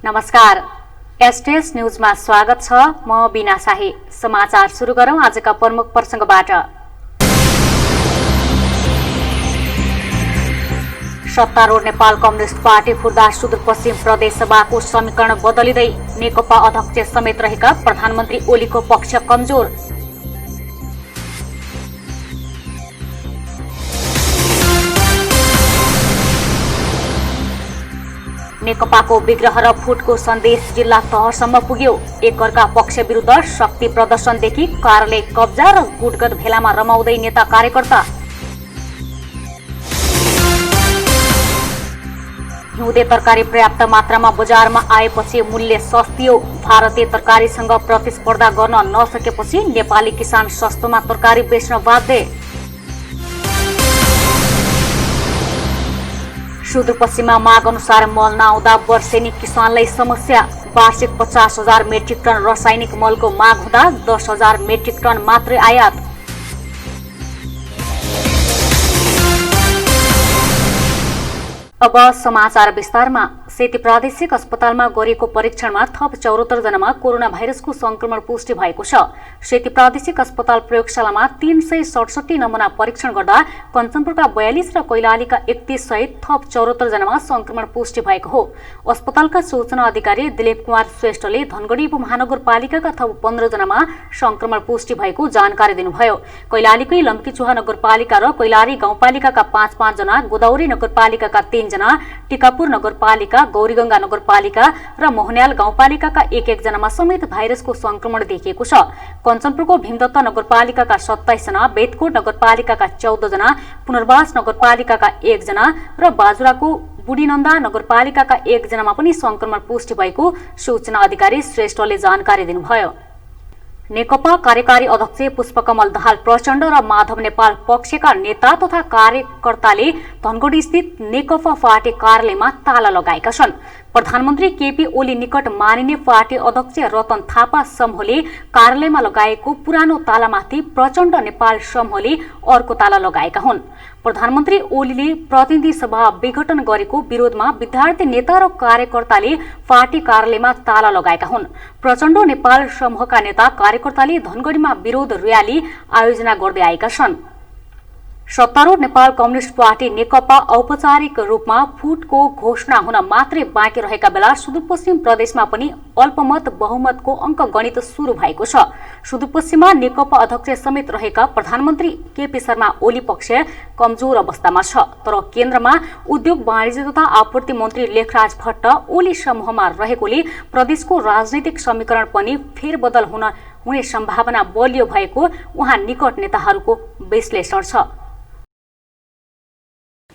नमस्कार, एसटीएस न्यूजमा स्वागत छ। म बिना शाही। समाचार सुरु गरौं आजका प्रमुख प्रसंगबाट। सत्तारूढ नेपाल कम्युनिस्ट पार्टी फुर्दा सुदूरपश्चिम प्रदेश सभाको समीकरण बदलिँदै नेकपा अध्यक्ष समेत रहेका प्रधानमन्त्री ओलीको पक्ष कमजोर। नेकपाको विग्रह र फुटको सन्देश जिल्ला तहसम्म पुग्यो। एकअर्का पक्ष विरुद्ध शक्ति प्रदर्शनदेखि कार्यालय कब्जा र गुटगत भेलामा रमाउँदै नेता कार्यकर्ता। हिउँदे तरकारी पर्याप्त मात्रामा बजारमा आएपछि मूल्य सस्तियो। भारतीय तरकारीसँग प्रतिस्पर्धा गर्न नसकेपछि नेपाली किसान सस्तोमा तरकारी बेच्न बाध्य। सुदूरपश्चिममा माग अनुसार मल नआउँदा वर्षेनी किसानलाई समस्या। वार्षिक 50,000 मेट्रिक टन रासायनिक मलको माग हुँदा 10,000 मेट्रिक टन मात्रै आयात। अब समाचार विस्तारमा। सेती प्रादेशिक अस्पतालमा गरिएको परीक्षणमा थप 74 जनामा कोरोना भाइरसको संक्रमण पुष्टि भएको छ। सेती प्रादेशिक अस्पताल प्रयोगशालामा 367 नमूना परीक्षण गर्दा कञ्चनपुरका 42 र कैलालीका 31 सहित थप 74 जनामा संक्रमण पुष्टि भएको हो। अस्पतालका सूचना अधिकारी दिलीप कुमार श्रेष्ठले धनगढी उपमहानगरपालिकाका थप 15 जनामा संक्रमण पुष्टि भएको जानकारी दिनुभयो। कैलालीकै लम्कीचुहा नगरपालिका र कैलाली गाउँपालिकाका 5-5 जना, गोदावरी नगरपालिकाका 3 जना, टिकापुर नगरपालिका, गौरीगंगा नगरपालिका र मोहन्याल गाउँपालिकाका 1-1 जनामा समेत भाइरसको संक्रमण देखिएको छ। कञ्चनपुरको भीमदत्त नगरपालिकाका 27 जना, बेतकोट नगरपालिकाका 14 जना, पुनर्वास नगरपालिकाका 1 जना र बाजुराको बुढीनन्दा नगरपालिकाका 1 जनामा पनि संक्रमण पुष्टि भएको सूचना अधिकारी श्रेष्ठले जानकारी दिनुभयो। नेकपा कार्यकारी अध्यक्ष पुष्पकमल दाहाल प्रचण्ड र माधव नेपाल पक्षका नेता तथा कार्यकर्ताले धनगढी स्थित नेकपा पार्टी कार्यालयमा ताला लगाएका छन्। प्रधानमन्त्री केपी ओली निकट मानिने पार्टी अध्यक्ष रतन थापा समूहले कार्यालयमा लगाएको पुरानो तालामाथि प्रचण्ड नेपाल समूहले अर्को ताला लगाएका हुन्। प्रधानमन्त्री ओलीले प्रतिनिधि सभा विघटन गरेको विरोधमा विद्यार्थी नेता र कार्यकर्ताले पार्टी कार्यालयमा ताला लगाएका हुन्। प्रचण्ड नेपाल समूहका नेता कार्यकर्ताले धनगढीमा विरोध र्याली आयोजना गर्दै आएका छन्। सत्तारूढ नेपाल कम्युनिस्ट पार्टी नेकपा औपचारिक रूपमा फुटको घोषणा हुन मात्रै बाँकी रहेका बेला सुदूरपश्चिम प्रदेशमा पनि अल्पमत बहुमतको अङ्क गणित सुरु भएको छ। सुदूरपश्चिममा नेकपा अध्यक्ष समेत रहेका प्रधानमन्त्री केपी शर्मा ओली पक्ष कमजोर अवस्थामा छ। तर केन्द्रमा उद्योग वाणिज्य तथा आपूर्ति मन्त्री लेखराज भट्ट ओली समूहमा रहेकोले प्रदेशको राजनैतिक समीकरण पनि फेरबदल हुने सम्भावना बलियो भएको उहाँ निकट नेताहरूको विश्लेषण छ।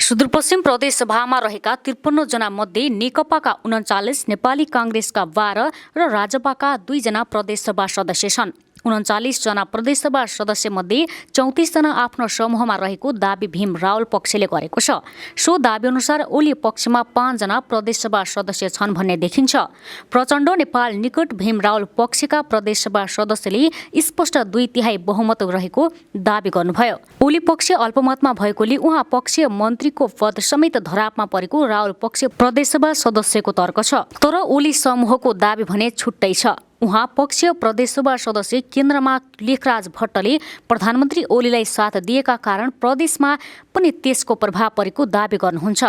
सुदूरपश्चिम प्रदेश सभामा रहेका 53 जना मध्ये नेकपाका 39, नेपाली कांग्रेसका 12 र राजपाका 2 जना प्रदेशसभा सदस्य छन्। 39 जना प्रदेशसभा सदस्य मध्ये 34 जना आफ्नो समूहमा रहेको दाबी भीम रावल पक्षले गरेको छ। सो दाबी अनुसार ओली पक्षमा 5 जना प्रदेशसभा सदस्य छन् भन्ने देखिन्छ। प्रचण्ड नेपाल निकट भीम रावल पक्षका प्रदेशसभा सदस्यले स्पष्ट 2/3 बहुमत रहेको दाबी गर्नुभयो। ओली पक्ष अल्पमतमा भएकोले उहाँ पक्षीय मन्त्रीको पद समेत धरापमा परेको रावल पक्ष प्रदेशसभा सदस्यको तर्क छ। तर ओली समूहको दाबी भने छुट्टै छ। उहाँ पक्षीय प्रदेशसभा सदस्य केन्द्रमा लेखराज भट्टले प्रधानमन्त्री ओलीलाई साथ दिएका कारण प्रदेशमा पनि त्यसको प्रभाव परेको दाबी गर्नुहुन्छ।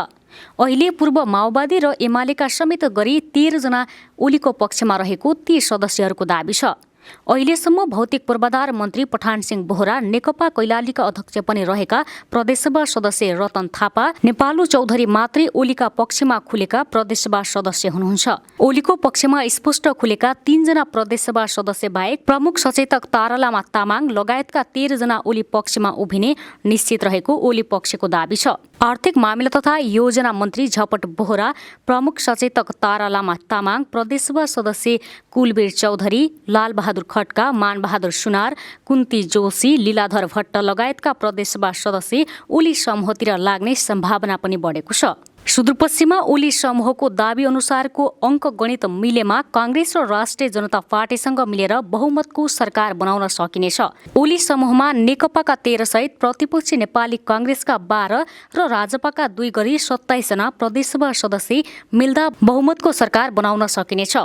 अहिले पूर्व माओवादी र एमालेका समेत गरी 13 जना ओलीको पक्षमा रहेको ती सदस्यहरूको दाबी छ। अहिलेसम्म भौतिक पूर्वाधार मन्त्री पठान सिंह बोहरा, नेकपा कैलालीका अध्यक्ष पनि रहेका प्रदेशसभा सदस्य रतन थापा, नेपालु चौधरी मात्रै ओलीका पक्षमा खुलेका प्रदेशसभा सदस्य हुनुहुन्छ। ओलीको पक्षमा स्पष्ट खुलेका 3 जना प्रदेशसभा सदस्य बाहेक प्रमुख सचेतक तारालामा तामाङ लगायतका 13 जना ओली पक्षमा उभिने निश्चित रहेको ओली पक्षको दाबी छ। आर्थिक मामिला तथा योजना मन्त्री झपट बोहरा, प्रमुख सचेतक तारालामा तामाङ, प्रदेशसभा सदस्य कुलवीर चौधरी, लालबहादुर खड्का, मानबहादुर सुनार, कुन्ती जोशी, लीलाधर भट्ट लगायतका प्रदेशसभा सदस्य ओली समूहतिर लाग्ने सम्भावना पनि बढेको छ। सुदूरपश्चिममा ओली समूहको दाबी अनुसारको अङ्कगणित मिलेमा काङ्ग्रेस र राष्ट्रिय जनता पार्टीसँग मिलेर बहुमतको सरकार बनाउन सकिनेछ। ओली समूहमा नेकपाका 13 सहित प्रतिपक्षी नेपाली काङ्ग्रेसका 12 र राजपाका 2 गरी 27 जना प्रदेशसभा सदस्य मिल्दा बहुमतको सरकार बनाउन सकिनेछ।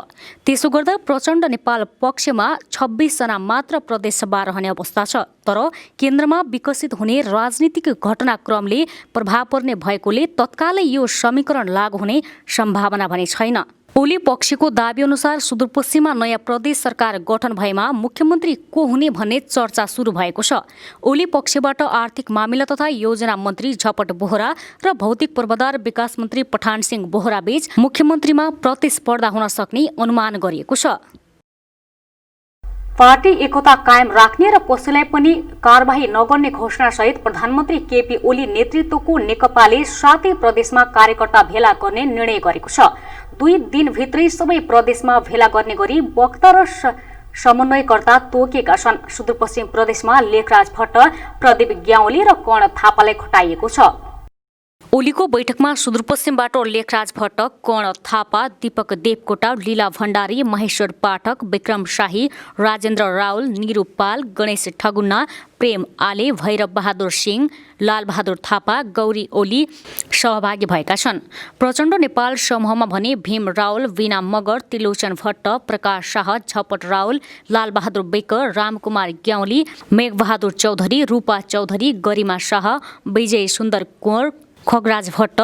त्यसो गर्दा प्रचण्ड नेपाल पक्षमा 26 जना मात्र प्रदेशसभा रहने अवस्था छ। तर केन्द्रमा विकसित हुने राजनीतिक घटनाक्रमले प्रभाव पर्ने भएकोले तत्कालै यो समीकरण लागू हुने सम्भावना भने छैन। ओली पक्षको दाबी अनुसार सुदूरपश्चिममा नयाँ प्रदेश सरकार गठन भएमा मुख्यमन्त्री को हुने भन्ने चर्चा सुरु भएको छ। ओली पक्षबाट आर्थिक मामिला तथा योजना मन्त्री झपट बोहरा र भौतिक पूर्वाधार विकास मन्त्री पठान सिंह बोहरा बीच मुख्यमन्त्रीमा प्रतिस्पर्धा हुन सक्ने अनुमान गरिएको छ। पार्टी एकता कायम राख्ने र कसैलाई पनि कारबाही नगर्ने घोषणासहित प्रधानमन्त्री केपी ओली नेतृत्वको नेकपाले 7 प्रदेशमा कार्यकर्ता भेला गर्ने निर्णय गरेको छ। 2 दिनभित्रै सबै प्रदेशमा भेला गर्ने गरी वक्ता र समन्वयकर्ता तोकेका छन्। सुदूरपश्चिम प्रदेशमा लेखराज भट्ट, प्रदीप ग्याउली र कर्ण थापालाई खटाइएको छ। ओलीको बैठकमा सुदूरपश्चिमबाट लेखराज भट्ट, कर्ण थापा, दीपक देवकोटा, लीला भण्डारी, महेश्वर पाठक, विक्रम शाही, राजेन्द्र राउल, निरु पाल, गणेश ठगुन्ना, प्रेम आले, भैरव बहादुर सिंह, लालबहादुर थापा, गौरी ओली सहभागी भएका छन्। प्रचण्ड नेपाल समूहमा भने भीम राउल, वीणा मगर, त्रिलोचन भट्ट, प्रकाश शाह, झपट राउल, लालबहादुर बेकर, रामकुमार ग्याउली, मेघबहादुर चौधरी, रूपा चौधरी, गरिमा शाह, विजय सुन्दर कुँवर, खगराज भट्ट,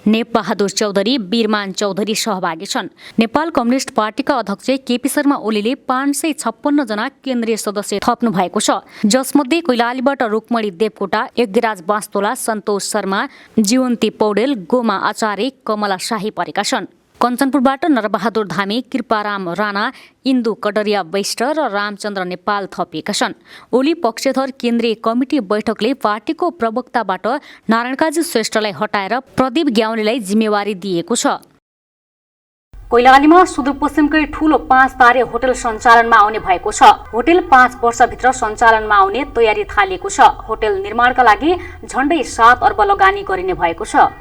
नेप बहादुर चौधरी, वीरमान चौधरी सहभागी छन्। नेपाल कम्युनिस्ट पार्टीका अध्यक्ष केपी शर्मा ओलीले 556 जना केन्द्रीय सदस्य थप्नु भएको छ, जसमध्ये कैलालीबाट रुक्मणी देवकोटा, यज्ञराज बास्तोला, सन्तोष शर्मा, जीवन्ती पौडेल, गोमा आचार्य, कमला शाही परेका छन्। कञ्चनपुरबाट नरबहादुर धामी, कृपाराम राणा, इन्दु कटरिया वैष्ट र रामचन्द्र नेपाल थपिएका छन्। ओली पक्षधर केन्द्रीय कमिटी बैठकले पार्टीको प्रवक्ताबाट नारायणकाजी श्रेष्ठलाई हटाएर प्रदीप ग्याउलीलाई जिम्मेवारी दिएको छ। कैलालीमा सुदूरपश्चिमकै ठूलो 5 तारे होटल सञ्चालनमा आउने भएको छ। होटल 5 वर्षभित्र सञ्चालनमा आउने तयारी थालिएको छ। होटल निर्माणका लागि झण्डै 7 अर्ब लगानी गरिने भएको छ।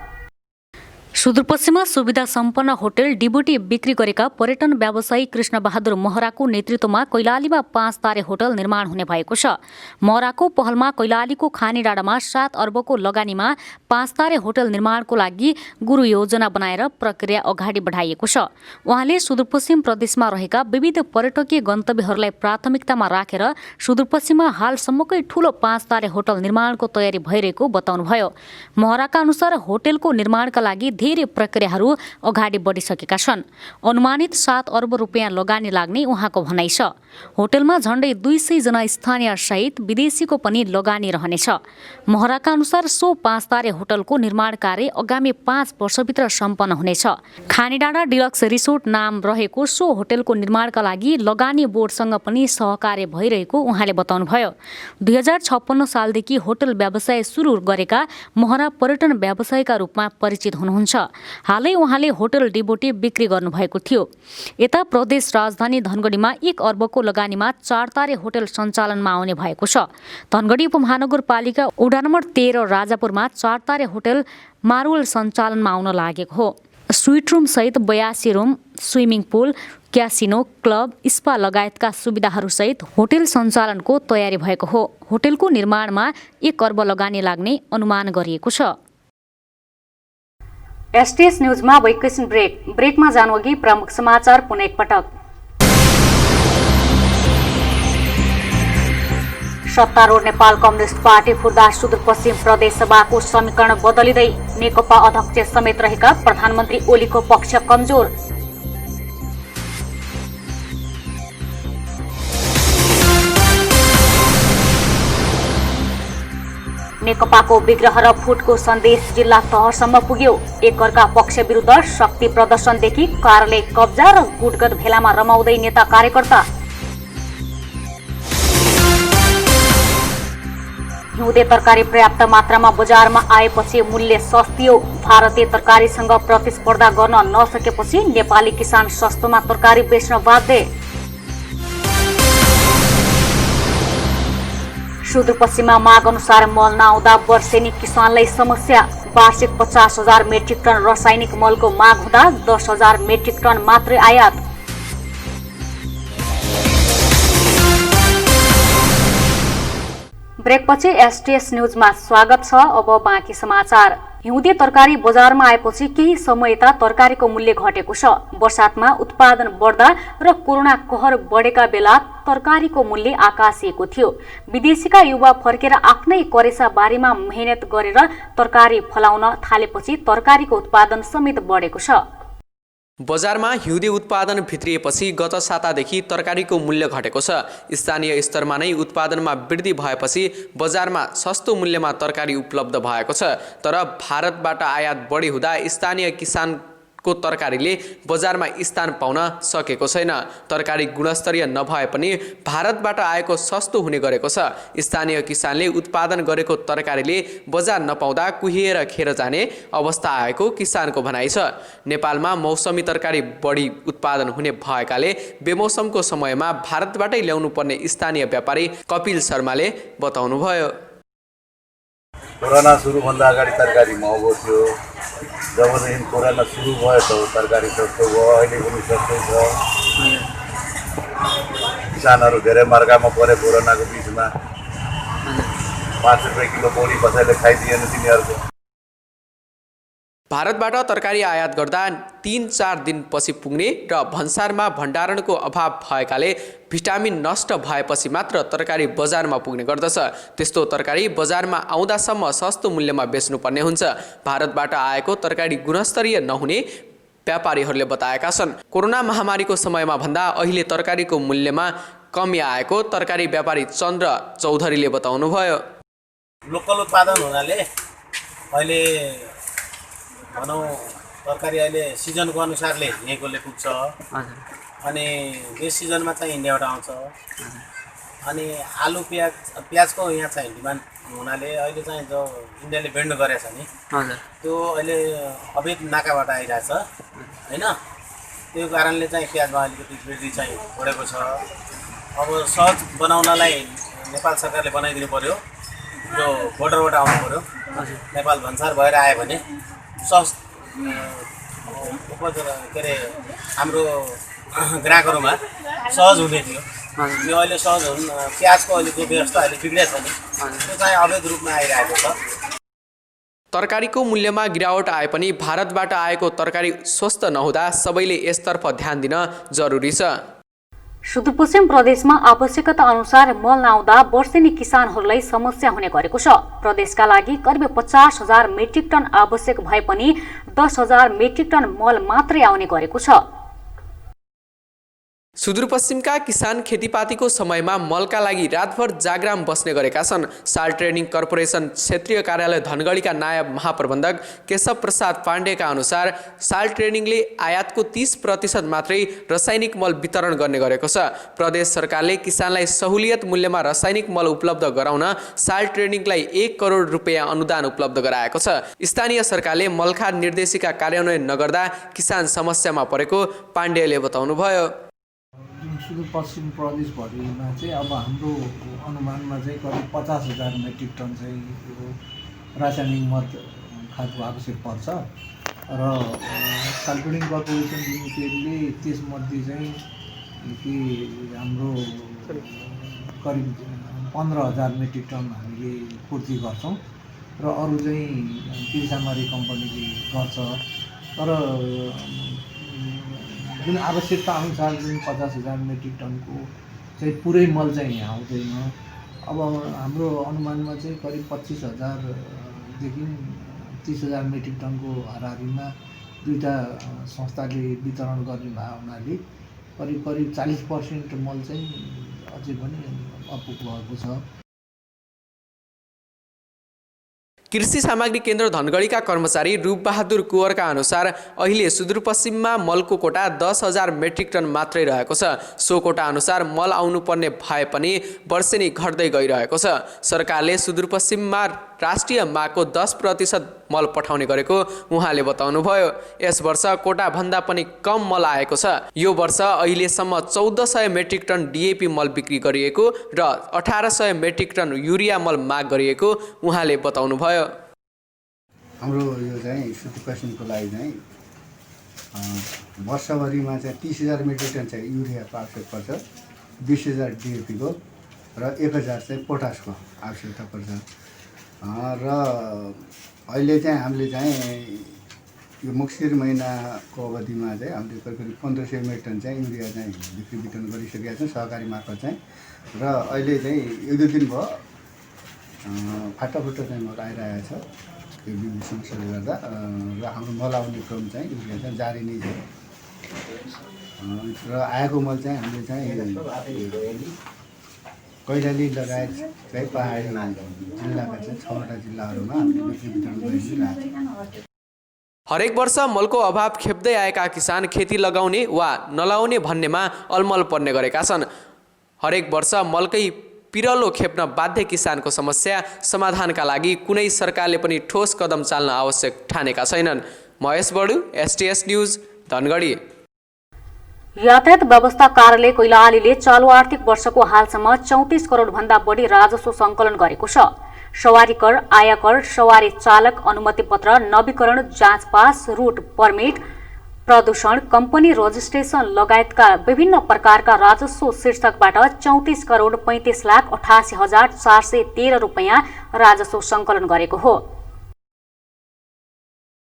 सुदूरपश्चिममा सुविधा सम्पन्न होटल डिबुटी बिक्री गरेका पर्यटन व्यवसायी कृष्ण बहादुर महराको नेतृत्वमा कैलालीमा 5 तारे होटल निर्माण हुने भएको छ। महराको पहलमा कैलालीको खानीडाँडामा 7 अर्बको लगानीमा 5 तारे होटल निर्माणको लागि गुरु योजना बनाएर प्रक्रिया अगाडि बढाइएको छ। उहाँले सुदूरपश्चिम प्रदेशमा रहेका विविध पर्यटकीय गन्तव्यहरूलाई प्राथमिकतामा राखेर सुदूरपश्चिममा हालसम्मकै ठूलो 5 तारे होटल निर्माणको तयारी भइरहेको बताउनुभयो। महराका अनुसार होटलको निर्माणका लागि धेरै प्रक्रियाहरू अगाडि बढिसकेका छन्। अनुमानित 7 अर्ब रुपियाँ लगानी लाग्ने उहाँको भनाइ छ। होटलमा झण्डै 200 जना स्थानीय सहित विदेशीको पनि लगानी रहनेछ। महराका अनुसार सो 5 तारे होटलको निर्माण कार्य आगामी 5 वर्षभित्र सम्पन्न हुनेछ। खानीडाँडा डिलक्स रिसोर्ट नाम रहेको सो होटलको निर्माणका लागि लगानी बोर्डसँग पनि सहकार्य भइरहेको उहाँले बताउनुभयो। 2056 सालदेखि होटल व्यवसाय सुरु गरेका महरा पर्यटन व्यवसायका रूपमा परिचित हुनुहुन्छ। हालै उहाँले होटल डिबोटी बिक्री गर्नुभएको थियो। यता प्रदेश राजधानी धनगढीमा 1 अर्बको लगानीमा 4 तारे होटल सञ्चालनमा आउने भएको छ। धनगढी उपमहानगरपालिका वडा नम्बर 13 राजापुरमा 4 तारे होटल मारुल सञ्चालनमा आउन लागेको हो। स्विट रुम सहित 82 room, swimming pool, casino, club, spa लगायतका सुविधाहरूसहित होटल सञ्चालनको तयारी भएको हो। होटलको निर्माणमा 1 अर्ब लगानी लाग्ने अनुमान गरिएको छ। एसटीएस न्यूजमा वैकल्पिक ब्रेकमा जानुअघि प्रमुख समाचार पुनः एकपटक। सत्तारूढ नेपाल कम्युनिस्ट पार्टी फुर्दा सुदूरपश्चिम प्रदेश सभाको समीकरण बदलिँदै नेकपा अध्यक्ष समेत रहेका प्रधानमन्त्री ओलीको पक्ष कमजोर। नेकपाको विग्रह र फुटको सन्देश जिल्ला तहसम्म पुग्यो। एकअर्का पक्ष विरुद्ध शक्ति प्रदर्शनदेखि कार्यालय कब्जा र गुटगत भेलामा रमाउँदै नेता कार्यकर्ता। हिउँदे तरकारी पर्याप्त मात्रामा बजारमा आएपछि मूल्य सस्तियो। भारतीय तरकारीसँग प्रतिस्पर्धा गर्न नसकेपछि नेपाली किसान सस्तोमा तरकारी बेच्न बाध्य। सुदूरपश्चिममा माग अनुसार मल नआउँदा वर्षेनी किसानलाई समस्या। वार्षिक 50,000 मेट्रिक टन रासायनिक मलको माग हुँदा 10,000 मेट्रिक टन मात्रै आयात। ब्रेकपछि एसटीएस न्यूजमा स्वागत छ। अब बाँकी समाचार। हिउँदे तरकारी बजारमा आएपछि केही समय यता तरकारीको मूल्य घटेको छ। बर्सातमा उत्पादन बढ्दा र कोरोना कहर बढेका बेला तरकारीको मूल्य आकाशिएको थियो। विदेशीका युवा फर्केर आफ्नै करेसा बारीमा मेहनत गरेर तरकारी फलाउन थालेपछि तरकारीको उत्पादन समेत बढेको छ। बजारमा हिउँदे उत्पादन भित्रिएपछि गत सातादेखि तरकारीको मूल्य घटेको छ। स्थानीय स्तरमा नै उत्पादनमा वृद्धि भएपछि बजारमा सस्तो मूल्यमा तरकारी उपलब्ध भएको छ। तर भारतबाट आयात बढी हुँदा स्थानीय किसानको तरकारीले बजारमा स्थान पाउन सकेको छैन। तरकारी गुणस्तरीय नभए पनि भारतबाट आएको सस्तो हुने गरेको छ। स्थानीय किसानले उत्पादन गरेको तरकारीले बजार नपाउँदा कुहिएर खेर जाने अवस्था आएको किसानको भनाइ छ। नेपालमा मौसमी तरकारी बढी उत्पादन हुने भएकाले बेमौसमको समयमा भारतबाटै ल्याउनु पर्ने स्थानीय व्यापारी कपिल शर्माले बताउनुभयो। कोरोना सुरुभन्दा अगाडि तरकारी महँगो थियो। जबदेखि कोरोना सुरु भयो त तरकारी सस्तो भयो। अहिले पनि सस्तै छ। किसानहरू धेरै मर्कामा परे कोरोनाको बिचमा। 5 रुपियाँ किलो बोडी कसैले खाइदिएन तिनीहरूको। भारतबाट तरकारी आयात गर्दा 3-4 दिनपछि पुग्ने र भन्सारमा भण्डारणको अभाव भएकाले भिटामिन नष्ट भएपछि मात्र तरकारी बजारमा पुग्ने गर्दछ। त्यस्तो तरकारी बजारमा आउँदासम्म सस्तो मूल्यमा बेच्नुपर्ने हुन्छ। भारतबाट आएको तरकारी गुणस्तरीय नहुने व्यापारीहरूले बताएका छन्। कोरोना महामारीको समयमा भन्दा अहिले तरकारीको मूल्यमा कमी आएको तरकारी व्यापारी चन्द्र चौधरीले बताउनुभयो। लोकल उत्पादन हुनाले अहिले भनौँ तरकारी अहिले सिजनको अनुसारले यहीँकोले पुग्छ। अनि यस सिजनमा चाहिँ इन्डियाबाट आउँछ। अनि आलु प्याजको यहाँ चाहिँ डिमान्ड हुनाले अहिले चाहिँ जो इन्डियाले बेन्ड गरेछ नि त्यो अहिले अवैध नाकाबाट आइरहेछ होइन। त्यो कारणले चाहिँ प्याजमा अलिकति वृद्धि चाहिँ बढेको छ। अब सहज बनाउनलाई नेपाल सरकारले बनाइदिनु पर्यो। जो बोर्डरबाट आउनु पर्यो। नेपाल भन्सार भएर आयो भने उपज के अरे हाम्रो ग्राहकहरूमा सहज हुने थियो। यो अहिले सहज हुन् प्याजको अहिले जो व्यवस्था अहिले बिग्रेछ नि त्यो चाहिँ अवैध रूपमा आइरहेको छ। तरकारीको मूल्यमा गिरावट आए पनि भारतबाट आएको तरकारी स्वस्थ नहुँदा सबैले यसतर्फ ध्यान दिन जरुरी छ। सुदूरपश्चिम प्रदेशमा आवश्यकता अनुसार मल नआउँदा वर्षेनी किसानहरूलाई समस्या हुने गरेको छ। प्रदेशका लागि करिब 50,000 मेट्रिक टन आवश्यक भए पनि 10,000 मेट्रिक टन मल मात्रै आउने गरेको छ। सुदूरपश्चिमका किसान खेतीपातीको समयमा मलका लागि रातभर जागराम बस्ने गरेका छन्। साल ट्रेडिङ कर्पोरेसन क्षेत्रीय कार्यालय धनगढीका नायब महाप्रबन्धक केशव प्रसाद पाण्डेका अनुसार साल ट्रेडिङले आयातको 30% मात्रै रासायनिक मल वितरण गर्ने गरेको छ। प्रदेश सरकारले किसानलाई सहुलियत मूल्यमा रासायनिक मल उपलब्ध गराउन साल ट्रेडिङलाई 1 करोड रुपियाँ अनुदान उपलब्ध गराएको छ। स्थानीय सरकारले मलखाद निर्देशिका कार्यान्वयन नगर्दा किसान समस्यामा परेको पाण्डेले बताउनुभयो। सुदूरपश्चिम प्रदेशभरिमा चाहिँ अब हाम्रो अनुमानमा चाहिँ करिब 50,000 मेट्रिक टन चाहिँ रासायनिक मल खादको आवश्यक पर्छ र साल ट्रेडिङ कर्पोरेसन लिमिटेडले त्यसमध्ये चाहिँ कि हाम्रो करिब 15,000 मेट्रिक टन हामीले पूर्ति गर्छौँ र अरू चाहिँ पिलसामारी कम्पनीले गर्छ। तर जुन आवश्यकता अनुसार जुन 50,000 मेट्रिक टनको चाहिँ पुरै मल चाहिँ यहाँ आउँदैन। अब हाम्रो अनुमानमा चाहिँ करिब 25,000देखि 30,000 मेट्रिक टनको हाराहारीमा दुईवटा संस्थाले वितरण गर्ने भए हुनाले करिब 40% मल चाहिँ अझै पनि अपुग भएको छ। कृषि सामग्री केन्द्र धनगढीका कर्मचारी रूपबहादुर कुँवरका अनुसार अहिले सुदूरपश्चिममा मलको कोटा 10,000 मेट्रिक टन मात्रै रहेको छ। सो कोटा अनुसार मल आउनुपर्ने भए पनि वर्षेनी घट्दै गइरहेको छ। सरकारले सुदूरपश्चिममा राष्ट्रिय मागको 10% मल पठाउने गरेको उहाँले बताउनुभयो। यस वर्ष कोटाभन्दा पनि कम मल आएको छ। यो वर्ष अहिलेसम्म 1400 मेट्रिक टन डिएपी मल बिक्री गरिएको र 1800 मेट्रिक टन युरिया मल माग गरिएको उहाँले बताउनुभयो। हाम्रो यो चाहिँ सुदूरपश्चिमको लागि चाहिँ वर्षभरिमा चाहिँ 30,000 मेट्रिक टन चाहिँ युरियाको आवश्यक पर्छ, 20,000 डिएपीको र 1,000 चाहिँ पोटासको आवश्यकता पर्छ। र अहिले चाहिँ हामीले चाहिँ यो मक्सिर महिनाको अवधिमा चाहिँ हामीले करिब 1,500 मेट्रिक टन चाहिँ युरिया चाहिँ बिक्री वितरण गरिसकेका छौँ सहकारी मार्फत चाहिँ। र अहिले चाहिँ 1-2 दिन भयो फाटाफुट्टा चाहिँ मल आइरहेको छ यो विभिन्न समस्याले गर्दा। र हाम्रो मल आउने क्रम चाहिँ युरिया चाहिँ जारी नै छ। र आएको मल चाहिँ हामीले चाहिँ कैलाली लगायत चाहिँ पहाडी जिल्लाका चाहिँ 6वटा जिल्लाहरूमा हामीले बिक्री वितरण गरिरहेको छ। हरेक वर्ष मलको अभाव खेप्दै आएका किसान खेती लगाउने वा नलाउने भन्नेमा अलमल पर्ने गरेका छन्। हरेक वर्ष मलकै पिरलो खेप्न बाध्य किसानको समस्या समाधानका लागि कुनै सरकारले पनि ठोस कदम चाल्न आवश्यक ठानेका छैनन्। महेश बडु, STS न्युज, धनगढी। यातायात व्यवस्था कार्यालय कैलालीले चालु आर्थिक वर्षको हालसम्म 34 करोड भन्दा बढी राजस्व संकलन गरेको छ। सवारी कर, आयकर, सवारी चालक अनुमति पत्र, नवीकरण, जाँच पास, रूट परमिट, प्रदूषण, कम्पनी रजिस्ट्रेसन लगायतका विभिन्न प्रकारका राजस्व शीर्षकबाट 34 करोड 35,88,413 रुपैयाँ राजस्व संकलन गरेको हो।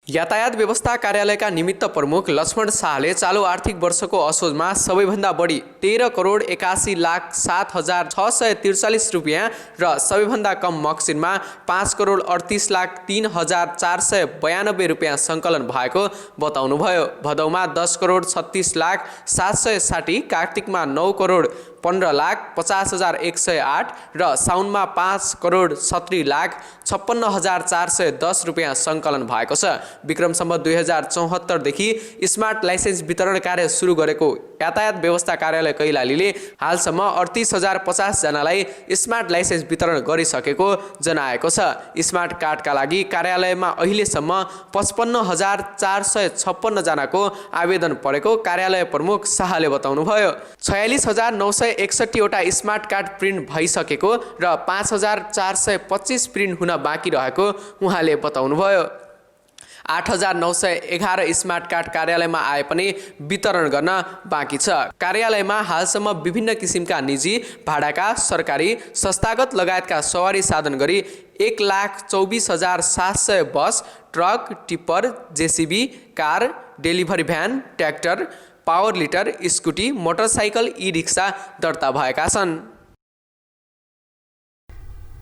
यातायात व्यवस्था कार्यालयका निमित्त प्रमुख लक्ष्मण शाहले चालु आर्थिक वर्षको असोजमा सबैभन्दा बढी 13 करोड 81,07,643 रुपैयाँ र सबैभन्दा कम मक्सिरमा 5 करोड 38,03,492 रुपैयाँ सङ्कलन भएको बताउनुभयो। भदौमा 10 करोड 36,760, कार्तिकमा 9 करोड 15,50,108 र साउनमा 5 करोड 70,56,410 रुपैयाँ सङ्कलन भएको छ। विक्रम सम्वत 2074 देखि स्मार्ट लाइसेन्स वितरण कार्य सुरु गरेको यातायात व्यवस्था कार्यालय कैलालीले हालसम्म 38,050 जनालाई स्मार्ट लाइसेन्स वितरण गरिसकेको जनाएको छ। स्मार्ट कार्डका लागि कार्यालयमा अहिलेसम्म 55,456 जनाको आवेदन परेको कार्यालय प्रमुख शाहले बताउनुभयो। 46,961 वटा स्मार्ट कार्ड प्रिन्ट भइसकेको र 5,425 प्रिन्ट हुन बाँकी रहेको उहाँले बताउनुभयो। 8,911 स्मार्ट कार्ड कार्यालयमा आए पनि वितरण गर्न बाँकी छ। कार्यालयमा हालसम्म विभिन्न किसिमका निजी, भाडाका, सरकारी, संस्थागत लगायतका सवारी साधन गरी 1,24,700 bus, truck, tipper, JCB, car, delivery van, tractor, power tiller, scooty, motorcycle, e rickshaw दर्ता भएका छन्।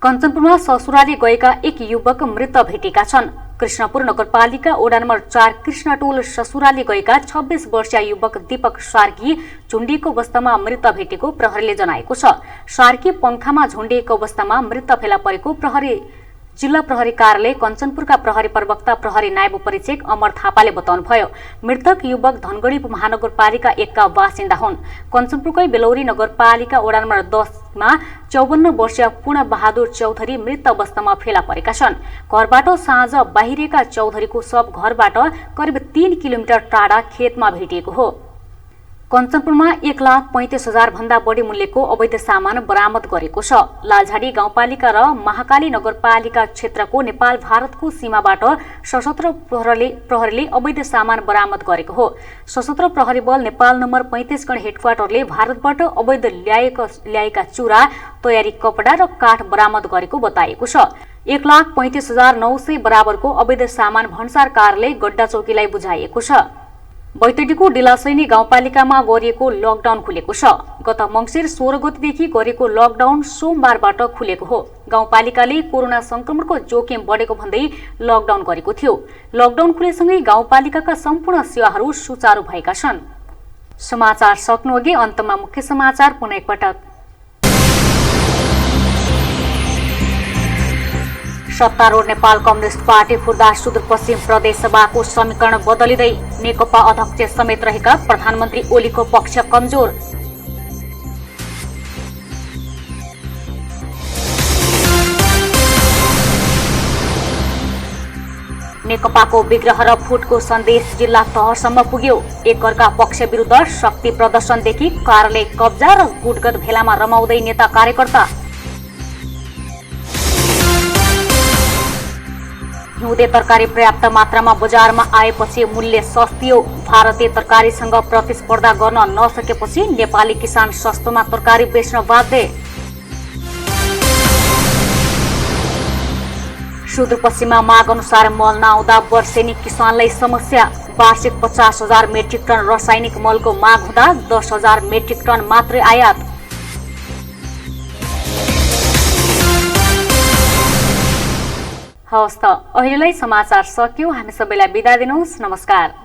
कञ्चनपुरमा ससुराली गएका एक युवक मृत भेटेका छन्। कृष्णपुर नगरपालिका वडा नम्बर 4 कृष्णटोल ससुराली गएका 26 वर्षीय युवक दीपक सार्की झुन्डिएको अवस्थामा मृत भेटेको प्रहरीले जनाएको छ। सार्की पंखामा झुन्डिएको अवस्थामा मृत फेला परेको जिल्ला प्रहरी कार्यालय कञ्चनपुरका प्रहरी प्रवक्ता प्रहरी नायब परीक्षक अमर थापाले बताउनुभयो। मृतक युवक धनगढी महानगरपालिका 1 का बासिन्दा हुन्। कञ्चनपुरकै बेलौरी नगरपालिका वडा नम्बर 10 मा 54 वर्षीय पूर्ण बहादुर चौधरी मृत अवस्थामा फेला परेका छन्। घरबाट साँझ बाहिरेका चौधरीको शव घरबाट करिब 3 किलोमिटर टाढा खेतमा भेटिएको हो। कञ्चनपुरमा 1,35,000 भन्दा बढी मूल्यको अवैध सामान बरामद गरेको छ। लालझाडी गाउँपालिका र महाकाली नगरपालिका क्षेत्रको नेपाल भारतको सीमाबाट सशस्त्र प्रहरीले अवैध सामान बरामद गरेको हो। सशस्त्र प्रहरी बल नेपाल नम्बर 35 गण हेडक्वार्टरले भारतबाट अवैध ल्याएका चुरा, तयारी कपडा र काठ बरामद गरेको बताएको छ। 1,35,900 बराबरको अवैध सामान भन्सार कार्यालय गड्डा चौकीलाई बुझाइएको छ। बैतडीको डिलासैनी गाउँपालिकामा गरिएको लकडाउन खुलेको छ। गत मङ्सिर 16 गतेदेखि गरेको लकडाउन सोमबारबाट खुलेको हो। गाउँपालिकाले कोरोना संक्रमणको जोखिम बढेको भन्दै लकडाउन गरेको थियो। लकडाउन खुलेसँगै गाउँपालिकाका सम्पूर्ण सेवाहरू सुचारू भएका छन्। समाचार सक्नुअघि अन्तमा मुख्य समाचार पुनः एकपटक। सत्तारूढ नेपाल कम्युनिस्ट पार्टी खुर्दा सुदूरपश्चिम प्रदेश सभाको समीकरण बदलिँदै नेकपा अध्यक्ष समेत रहेका प्रधानमन्त्री ओलीको पक्ष कमजोर। नेकपाको विग्रह र फुटको सन्देश जिल्ला तहसम्म पुग्यो। एकअर्का पक्ष विरुद्ध शक्ति प्रदर्शनदेखि कार्यालय कब्जा र गुटगत भेलामा रमाउँदै नेता कार्यकर्ता। हिउँदे तरकारी पर्याप्त मात्रामा बजारमा आएपछि मूल्य सस्तियो। भारतीय तरकारीसँग प्रतिस्पर्धा गर्न नसकेपछि नेपाली किसान सस्तोमा तरकारी बेच्न बाध्य। सुदूरपश्चिममा माग अनुसार मल नआउँदा वर्षेनी किसानलाई समस्या। वार्षिक 50,000 मेट्रिक टन रासायनिक मलको माग हुँदा 10,000 मेट्रिक टन मात्रै आयात। हवस् त, अहिलेलाई समाचार सकियो। हामी सबैलाई बिदा दिनुहोस्। नमस्कार।